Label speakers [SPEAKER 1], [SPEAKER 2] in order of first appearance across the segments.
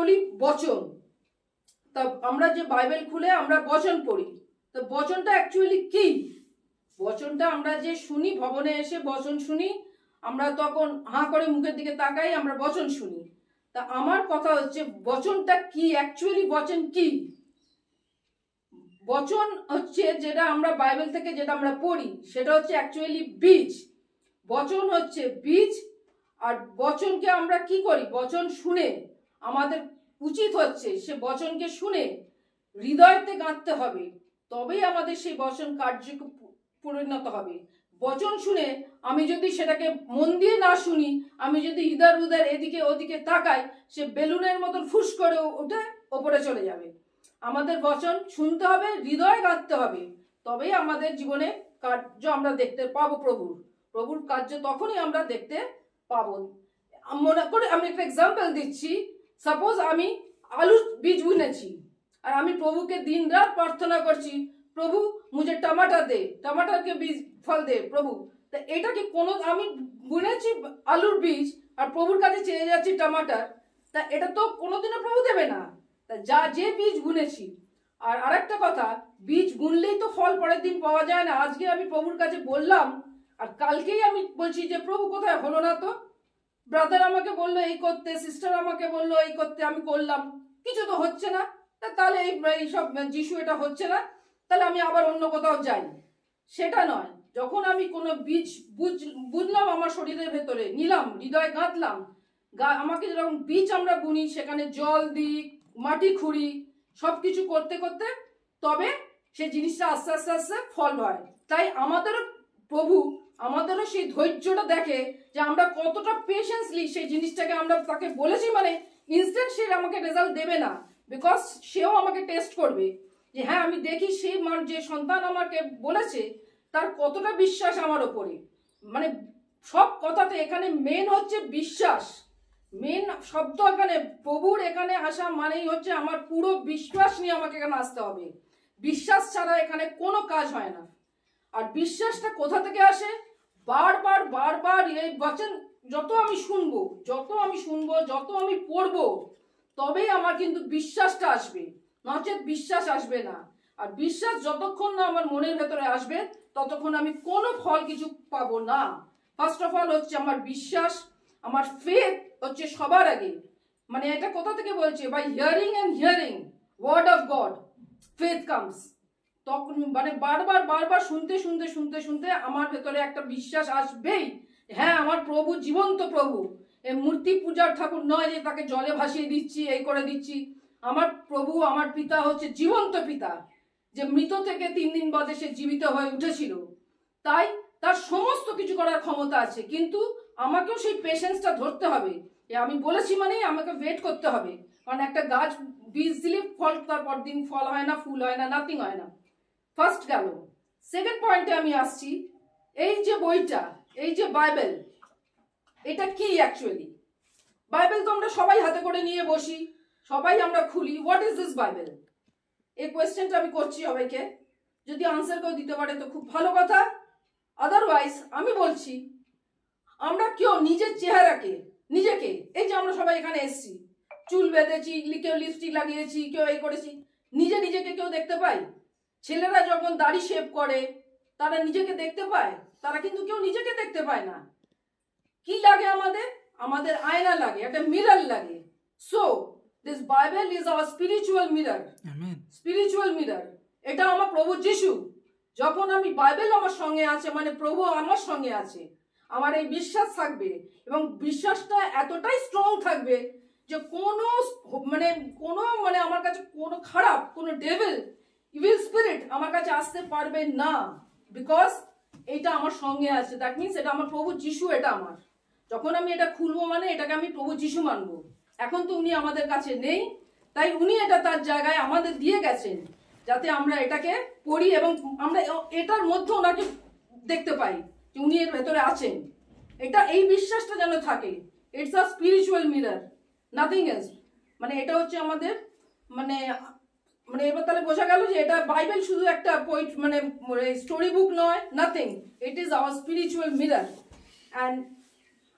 [SPEAKER 1] বলি বচন। তা আমরা যে বাইবেল খুলে আমরা বচন পড়ি, তো বচনটা অ্যাকচুয়ালি কি? বচনটা আমরা যে শুনি, ভবনে এসে বচন শুনি, আমরা তখন হাঁ করে মুখের দিকে তাকাই, আমরা বচন শুনি। তা আমার কথা হচ্ছে বচনটা কি, অ্যাকচুয়ালি বচন কি? বচন হচ্ছে যেটা আমরা বাইবেল থেকে যেটা আমরা পড়ি সেটা হচ্ছে অ্যাকচুয়ালি বীজ। বচন হচ্ছে বীজ। আর বচনকে আমরা কি করি? বচন শুনে আমাদের উচিত হচ্ছে সে বচনকে শুনে হৃদয়তে গাঁথতে হবে, তবেই আমাদের সেই বচন কার্যে পরিণত হবে। বচন শুনে আমি যদি সেটাকে মন দিয়ে না শুনি, আমি যদি ইধার উধার এদিকে ওদিকে তাকাই, সে বেলুনের মতন ফুস করে উঠে ওপরে চলে যাবে। আমাদের বচন শুনতে হবে, হৃদয় গাঁথতে হবে, তবেই আমাদের জীবনে কার্য আমরা দেখতে পাবো। প্রভুর কার্য তখনই আমরা দেখতে পাবো। মনে করে আমি একটা এক্সাম্পল দিচ্ছি। সাপোজ আমি আলুর বীজ বুনেছি, আর আমি প্রভুকে দিন রাত প্রার্থনা করছি, প্রভু মুঝে টমাটার দে, টমাটারকে বীজ ফল দে প্রভু। তা এটা কি কোনো, আমি বুনেছি আলুর বীজ আর প্রভুর কাছে চেয়ে যাচ্ছি টমাটার, তা এটা তো কোনোদিনও প্রভু দেবে না। তা যে বীজ বুনেছি। আর আরেকটা কথা, বীজ বুনলেই তো ফল পরের দিন পাওয়া যায় না। আজকে আমি প্রভুর কাছে বললাম আর কালকেই আমি বলছি যে প্রভু কোথায়, হলো না তো। ব্রাদার আমাকে বললো এই করতে, সিস্টার আমাকে বললো এই করতে, আমি করলাম, কিছু তো হচ্ছে না। তাহলে এই সব যিশু এটা হচ্ছে না, তাহলে আমি আবার অন্য কোথাও যাই। সেটা নয়। যখন আমি কোনো বীজ বুনলাম আমার শরীরের ভেতরে, নিলাম, হৃদয় গাঁথলাম, আমাকে যেরকম বীজ আমরা বুনি, সেখানে জল দিই, মাটি খুঁড়ি, সবকিছু করতে করতে তবে সেই জিনিসটা আস্তে আস্তে আস্তে ফল হয়। তাই আমাদেরও সেই ধৈর্যটা দেখে যে আমরা কতটা পেশেন্সলি সেই জিনিসটাকে আমরা তাকে বলেছি, মানে ইনস্ট্যান্ট সে আমাকে রেজাল্ট দেবে না, বিকজ সেও আমাকে টেস্ট করবে যে হ্যাঁ আমি দেখি সে যে সন্তান আমাকে বলেছে তার কতটা বিশ্বাস আমার ওপরে। মানে সব কথাতে এখানে মেন হচ্ছে বিশ্বাস। মেন শব্দ এখানে প্রভুর এখানে আসা মানেই হচ্ছে আমার পুরো বিশ্বাস নিয়ে আমাকে এখানে আসতে হবে। বিশ্বাস ছাড়া এখানে কোনো কাজ হয় না। আর বিশ্বাসটা কোথা থেকে আসে? বারবার বারবার এই বচন যত আমি শুনবো, যত আমি পড়বো, তবেই আমার কিন্তু বিশ্বাসটা আসবে, নচেত বিশ্বাস আসবে না। আর বিশ্বাস যতক্ষণ না আমার মনের ভেতরে আসবে ততক্ষণ আমি কোনো ফল কিছু পাবো না। ফার্স্ট অফ অল হচ্ছে আমার বিশ্বাস, আমার ফেথ হচ্ছে সবার আগে। মানে এটা কোথা থেকে বলছে? By hearing and hearing word of God faith comes. তখন মানে বারবার বারবার শুনতে শুনতে শুনতে শুনতে আমার ভেতরে একটা বিশ্বাস আসবেই, হ্যাঁ আমার প্রভু জীবন্ত প্রভু। এই মূর্তি পূজার ঠাকুর নয় যে তাকে জলে ভাসিয়ে দিচ্ছি, এই করে দিচ্ছি। আমার প্রভু, আমার পিতা হচ্ছে জীবন্ত পিতা, যে মৃত থেকে 3 দিন বাদে সে জীবিত হয়ে উঠেছিল। তাই তার সমস্ত কিছু করার ক্ষমতা আছে, কিন্তু আমাকেও সেই পেশেন্সটা ধরতে হবে। আমি বলেছি মানে আমাকে ওয়েট করতে হবে। কারণ একটা গাছ বীজ দিলে ফল, তার পর দিন ফল হয় না, ফুল হয় না, নাথিং হয় না। ফার্স্ট গেল। সেকেন্ড পয়েন্টে আমি আসছি। এই যে বইটা, এই যে বাইবেল, এটা কি অ্যাকচুয়ালি? বাইবেল তো আমরা সবাই হাতে করে নিয়ে বসি, সবাই আমরা খুলি। What is this Bible? এই কোয়েশ্চেনটা আমি করছি সবাইকে। যদি আনসার কেউ দিতে পারে তো খুব ভালো কথা, আদারওয়াইজ আমি বলছি আমরা কেউ নিজের চেহারাকে, নিজেকে, এই যে আমরা সবাই এখানে এসছি, চুল বেঁধেছি, কেউ লিপস্টিক লাগিয়েছি, কেউ এই করেছি, নিজেকে কেউ দেখতে পাই? ছেলেরা যখন দাড়ি শেভ করে তারা নিজেকে দেখতে পায়? তারা কিন্তু কেউ নিজেকে দেখতে পায় না। কি লাগে আমাদের? আমাদের আয়না লাগে, একটা মিরর লাগে। So this Bible is our spiritual mirror. Spiritual mirror. এটা আমার প্রভু যিশু। যখন আমি বাইবেল আমার সঙ্গে আছে, মানে প্রভু আমার সঙ্গে আছে, আমার এই বিশ্বাস থাকবে, এবং বিশ্বাসটা এতটাই স্ট্রং থাকবে যে কোনো আমার কাছে কোনো খারাপ, কোনো ডেভিল, ইভিল স্পিরিট আমার কাছে আসতে পারবে না, বিকজ এটা আমার সঙ্গে আছে। দ্যাট মিনস এটা আমার প্রভু যিশু, এটা আমার। যখন আমি এটা খুলবো মানে এটাকে আমি প্রভু যিশু মানবো। এখন তো উনি আমাদের কাছে নেই, তাই উনি এটা তার জায়গায় আমাদের দিয়ে গেছেন যাতে আমরা এটাকে পড়ি এবং আমরা এটার মধ্যে ওনাকে দেখতে পাই যে উনি এর ভেতরে আছেন। এটা এই বিশ্বাসটা যেন থাকে। It's a spiritual mirror, nothing else. মানে এটা হচ্ছে আমাদের মানে এবার তাহলে বোঝা গেল যে এটা বাইবেল শুধু একটা মানে স্টোরি বুক নয়, nothing. It is our spiritual mirror. And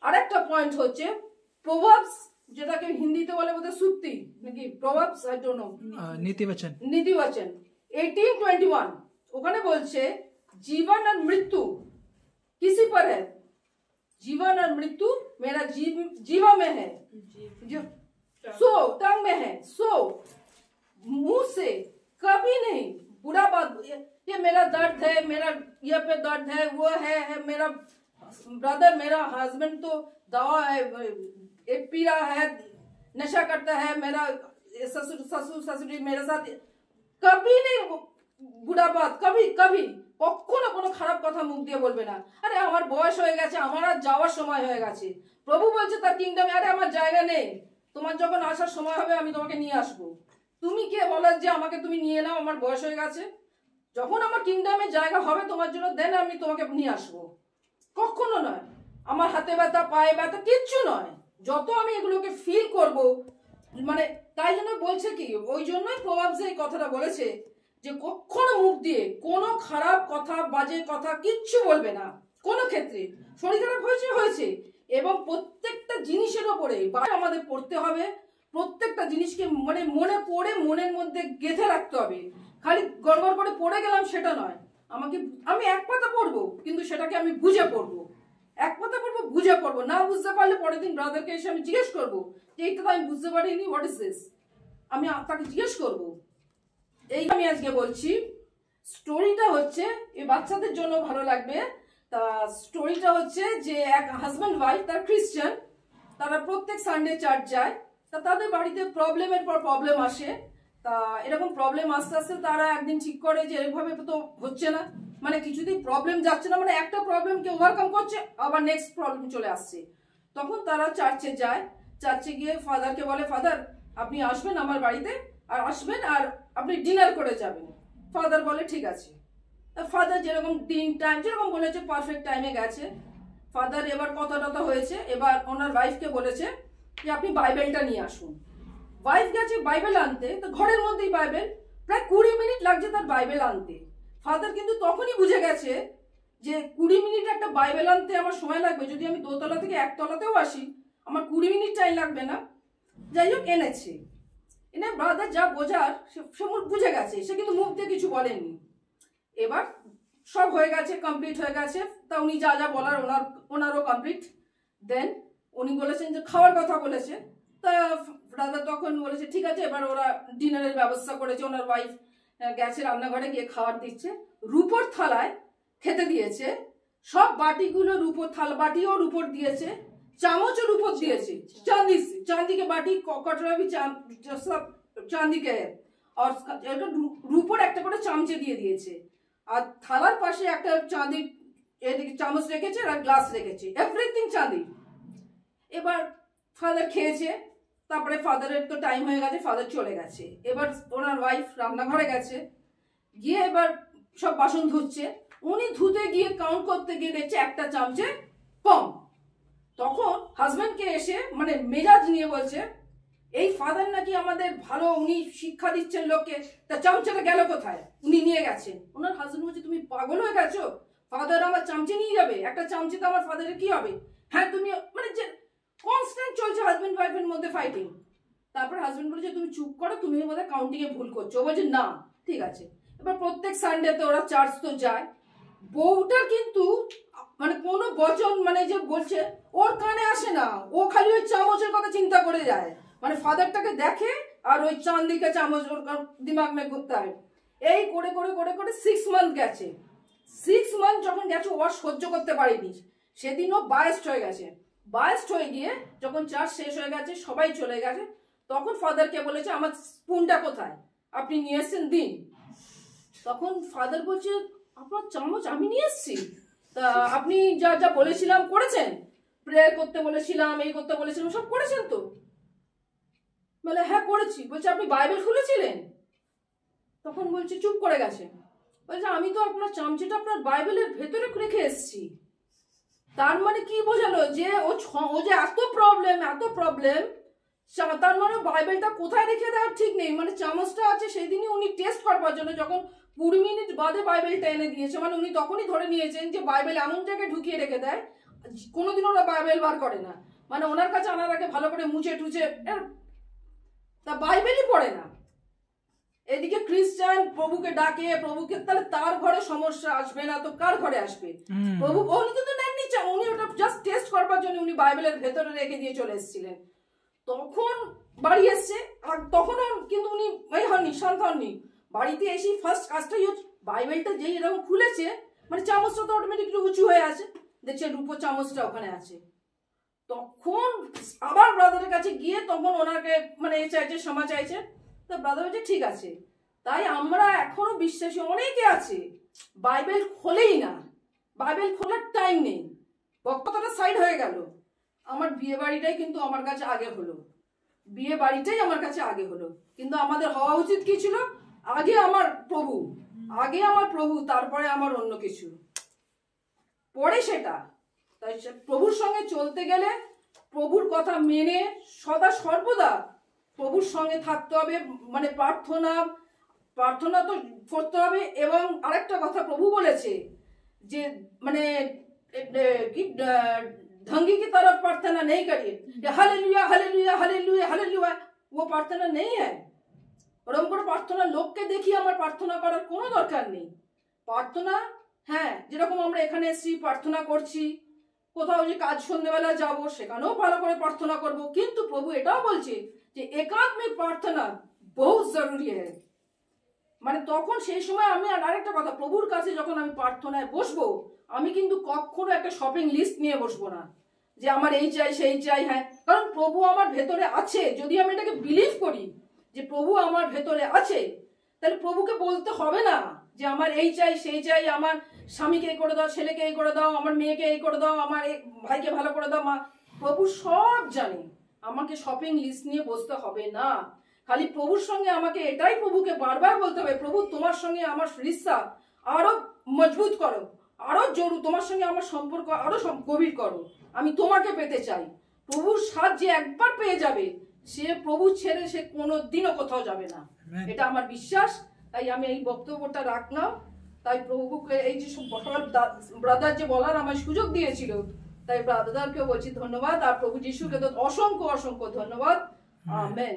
[SPEAKER 1] আরেকটা পয়েন্ট হচ্ছে প্রভাবস যেটাকে হিন্দিতে বলে বোধহয় সুক্তি নাকি প্রভাবস, আই ডোন্ট নো, নীতি বচন 18:21 ওখানে বলছে जीवन और मृत्यु किसी पर है, जीवन और मृत्यु मेरा जीवा में है, सो टंग में है, सो मुंह से कभी नहीं बुरा बात, ये मेरा दर्द है, मेरा ये पे दर्द है, वो है मेरा ब्रदर, मेरा हस्बैंड तो दवा है, एक पी रहा है, नशा करता है, मेरा ससुरी मेरे साथ, कभी नहीं बुरा बात, कभी कभी কখনো কোনো খারাপ কথা মুখ দিয়ে বলবে না। আরে আমার বয়স হয়ে গেছে, আমার আর যাওয়ার সময় হয়ে গেছে, প্রভু বলছে তার কিংডমে, আরে আমার জায়গা নেই, তোমার যখন আসার সময় হবে আমি তোমাকে নিয়ে আসবো। তুমি কে বলার যে আমাকে তুমি নিয়ে নাও, আমার বয়স হয়ে গেছে, যখন আমার কিংডমে জায়গা হবে তোমার জন্য দেন আমি তোমাকে নিয়ে আসবো। কখনো নয়, আমার হাতে ব্যথা পায়ে ব্যথা কিচ্ছু নয়, যত আমি এগুলোকে ফিল করব, মানে তাই জন্য বলছে কি, ওই জন্যই প্রভাবস এই কথাটা বলেছে যে কখনো মুখ দিয়ে কোনো খারাপ কথা বাজে কথা কিচ্ছু বলবে না কোনো ক্ষেত্রে। শরীর খারাপ হয়েছে এবং প্রত্যেকটা জিনিসের ওপরে আমাদের পড়তে হবে, প্রত্যেকটা জিনিসকে মানে মনে পড়ে মনের মধ্যে গেঁথে রাখতে হবে। খালি গড়গড় করে পড়ে গেলাম সেটা নয়, আমি এক পাতা পড়বো কিন্তু সেটাকে আমি বুঝে পড়বো, এক পাতা পড়বো বুঝে পড়বো, না বুঝতে পারলে পরের দিন ব্রাদারকে এসে আমি জিজ্ঞেস করবো যে এইটা তো আমি বুঝতে পারিনি, হোয়াট ইজ দিস, আমি তাকে জিজ্ঞেস করবো। এই আমি আজকে বলছি স্টোরিটা হচ্ছে এই বাচ্চাদের জন্য ভালো লাগবে। তা স্টোরিটা হচ্ছে যে এক হাজব্যান্ড ওয়াইফ, তার খ্রিস্টান, তারা প্রত্যেক সানডে চার্চ যায়, তা তাদের বাড়িতে প্রবলেমের পর প্রবলেম আসে, তা এরকম প্রবলেম আস্তে আস্তে তারা একদিন ঠিক করে যে এভাবে তো হচ্ছে না, মানে কিছুতেই প্রবলেম যাচ্ছে না, মানে একটা প্রবলেমকে ওভারকাম করছে আবার নেক্সট প্রবলেম চলে আসছে। তখন তারা চার্চে যায়, চার্চে গিয়ে ফাদারকে বলে ফাদার আপনি আসবেন আমার বাড়িতে, আর আসবেন আর আপনি ডিনার করে যাবেন। ফাদার বলে ঠিক আছে। ফাদার যেরকম দিন টাইম যেরকম বলেছে পারফেক্ট টাইমে গেছে। ফাদার এবার কথা টথা হয়েছে, এবার ওনার ওয়াইফকে বলেছে যে আপনি বাইবেলটা নিয়ে আসুন। ওয়াইফ গেছে বাইবেল আনতে, তো ঘরের মধ্যেই বাইবেল, প্রায় 20 মিনিট লাগছে তার বাইবেল আনতে। ফাদার কিন্তু তখনই বুঝে গেছে যে 20 মিনিট একটা বাইবেল আনতে আমার সময় লাগবে, যদি আমি দোতলা থেকে একতলাতেও আসি আমার 20 মিনিট টাইম লাগবে না। যাই হোক এনেছে, এনে ব্রাদার যা বোঝার সে বুঝে গেছে, সে কিন্তু মুখ দিয়ে কিছু বলেননি। এবার সব হয়ে গেছে, কমপ্লিট হয়ে গেছে, তা উনি যা যা বলার ওনারও কমপ্লিট। দেন উনি বলেছেন যে খাওয়ার কথা বলেছে, তা ব্রাদার তখন বলেছে ঠিক আছে, এবার ওরা ডিনারের ব্যবস্থা করেছে, ওনার ওয়াইফ গেছে রান্নাঘরে গিয়ে খাবার দিচ্ছে, রূপোর থালায় খেতে দিয়েছে, সব বাটিগুলো রূপোর থালা, বাটিও রূপোর দিয়েছে, চামচও রূপোর দিয়েছে, चांदी के बाटी कटोरा भी सब चांदी के है, और রূপোর একটা করে চামচে দিয়ে দিয়েছে, আর থালার পাশে একটা চাঁদির এদিকে চামচ রেখেছে আর গ্লাস রেখেছে, এভরিথিং চাঁদি। এবার ফাদার খেয়েছে, তারপরে ফাদারের তো টাইম হয়ে গেছে, ফাদার চলে গেছে। এবার ওনার ওয়াইফ রান্নাঘরে গেছে, গিয়ে এবার সব বাসন ধুচ্ছে, উনি ধুতে গিয়ে কাউন্ট করতে গিয়ে দেখছে একটা চামচে কম। তখন হাজব্যান্ডকে এসে মানে মেজাজ নিয়ে বলছে এই ফাদার নাকি আমাদের ভালো, উনি শিক্ষা দিচ্ছেন লোককে, তা চামচাটা গেল কোথায়, উনি নিয়ে গেছেন। ওনার হাজব্যান্ড বলছে তুমি পাগল হয়ে গেছো, ফাদার আমার চামচে নিয়ে যাবে, একটা চামচে তো আমার ফাদারের কি হবে, হ্যাঁ তুমি মানে যে কনস্ট্যান্ট চলছে হাজব্যান্ড ওয়াইফের মধ্যে ফাইটিং। তারপর হাজব্যান্ড বলছে তুমি চুপ করো, তুমি বোধহয় কাউন্টিং এ ভুল করছো। বলছে না ঠিক আছে। এবার প্রত্যেক সানডেতে ওরা চার্চ তো যায়, বউটা কিন্তু মানে কোনো বচন মানে যে বলছে ওর কানে আসে না, ও খালি ওই চামচের কথা চিন্তা করে যায়, মানে ফাদারটাকে দেখে আর ওই চাঁদিকে চামচ ওর দিমাগ মে ঘুরতে হয়। এই করে করে করে করে 6 মান্থ গেছে। 6 মান্থ যখন গেছে ও আর সহ্য করতে পারেনি, সেদিন ও বায়াস্ট হয়ে গেছে। বায়াস্ট হয়ে গিয়ে যখন চার্চ শেষ হয়ে গেছে, সবাই চলে গেছে, তখন ফাদারকে বলেছে আমার স্পুনটা কোথায়, আপনি নিয়ে এসছেন দিন। তখন ফাদার বলছে আপনার চামচ আমি নিয়ে এসছি, তা আপনি যা যা বলেছিলাম করেছেন, প্রেয়ার করতে বলেছিলাম, এই করতে বলেছিলাম সব করেছেন তো? বলে হ্যাঁ করেছি। বলছে আপনি বাইবেল খুলেছিলেন? তখন বলছে চুপ করে গেছে। বলছে আমি তো আপনার চামচেটা আপনার বাইবেলের ভেতরে রেখে এসছি। তার মানে কি বোঝালো যে ও যে এত প্রবলেম, তার মানে বাইবেলটা কোথায় রেখে দেওয়ার ঠিক নেই, মানে চামচটা আছে সেই দিনই উনি টেস্ট করবার জন্য যখন 20 মিনিট বাদে বাইবেলটা এনে দিয়েছে, মানে উনি তখনই ধরে নিয়েছেন যে বাইবেল এমন জায়গায় ঢুকিয়ে রেখে দেয়, কোনোদিন ওরা বাইবেল বার করে না। মানে ওনার কাছে আনার আগে ভালো করে মুছে টুছে, তা বাইবেলই পড়ে না। এদিকে খ্রিস্টান প্রভুকে ডাকে, প্রভুকে, তাহলে তার ঘরে সমস্যা আসবে না তো কার ঘরে আসবে? প্রভু উনি কিন্তু নেননি, উনি ওটা জাস্ট টেস্ট করবার জন্য উনি বাইবেলের ভেতরে রেখে দিয়ে চলে এসেছিলেন। তখন বাড়ি এসছে, আর তখনও কিন্তু উনি হননি, শান্ত হননি। বাড়িতে এসে ফার্স্ট কাজটাই হচ্ছে বাইবেলটা যেই এরকম খুলেছে, মানে চামচটা তো অটোমেটিকলি উঁচু হয়ে আছে, দেখছে রূপো চামচটা ওখানে আছে। তখন আবার ব্রাদারের কাছে গিয়ে তখন ওনাকে মানে চাইছে, ক্ষমা চাইছে। তো ব্রাদার বলছে ঠিক আছে। তাই আমরা এখনো বিশ্বাসী অনেকে আছে বাইবেল খোলেই না, বাইবেল খোলার টাইম নেই, বক্তব্যটা সাইড হয়ে গেল। আমার বিয়ে বাড়িটাই কিন্তু আমার কাছে আগে হলো, বিয়ে বাড়িটাই আমার কাছে আগে হলো। কিন্তু আমাদের হওয়া উচিত কি ছিল? আগে আমার প্রভু, আগে আমার প্রভু, তারপরে আমার অন্য কিছু, পরে সেটা। তাই প্রভুর সঙ্গে চলতে গেলে প্রভুর কথা মেনে সদা সর্বদা প্রভুর সঙ্গে থাকতে হবে, মানে প্রার্থনা তো করতে হবে। এবং আরেকটা কথা প্রভু বলেছে যে মানে কি ढंगी की तरफ प्रार्थना नहीं करिए, हालेलुया हालेलुया हालेलुया हालेलुया, वो प्रार्थना नहीं है। ওরকম করে প্রার্থনা লোককে দেখিয়ে আমার প্রার্থনা করার কোনো দরকার নেই। প্রার্থনা, হ্যাঁ, যেরকম আমরা এখানে এসেছি প্রার্থনা করছি, কোথাও যে কাজ সন্ধ্যেবেলা যাবো সেখানেও ভালো করে প্রার্থনা করব, কিন্তু প্রভু এটাও বলছে যে একাত্মিক প্রার্থনা বহুত জরুরি হ্যাঁ। মানে তখন সেই সময় আমি আরেকটা কথা, প্রভুর কাছে যখন আমি প্রার্থনায় বসবো, আমি কিন্তু কখনো একটা শপিং লিস্ট নিয়ে বসবো না যে আমার এই চাই সেই চাই। হ্যাঁ, কারণ প্রভু আমার ভেতরে আছে। যদি আমি এটাকে বিলিভ করি যে প্রভু আমার ভেতরে আছে, তাহলে প্রভুকে বলতে হবে না যে আমার এই চাই সেই চাই, আমার স্বামীকে এই করে দাও, ছেলেকে এই করে দাও, আমার মেয়েকে এই করে দাও, আমার ভাইকে ভালো করে দাও। প্রভু সব জানে, আমাকে শপিং লিস্ট নিয়ে বসতে হবে না। খালি প্রভুর সঙ্গে আমাকে এটাই প্রভুকে বারবার বলতে হবে, প্রভু তোমার সঙ্গে আমার রিশ্তা আরো মজবুত করো, আরো তোমার সঙ্গে আমার সম্পর্ক আরো গভীর করো, আমি তোমাকে পেতে চাই। প্রভুর সাথ যে একবার পেয়ে যাবে, সে প্রভু ছেড়ে সে কোনোদিনও কোথাও যাবে না, এটা আমার বিশ্বাস। তাই আমি এই বক্তব্যটা রাখলাম। তাই প্রভুকে এই যে ব্রাদার যে বলার আমার সুযোগ দিয়েছিল, তাই ব্রাদারকেও বলছি ধন্যবাদ, আর প্রভু যিশুকে তো অসংখ্য অসংখ্য ধন্যবাদ। আমেন।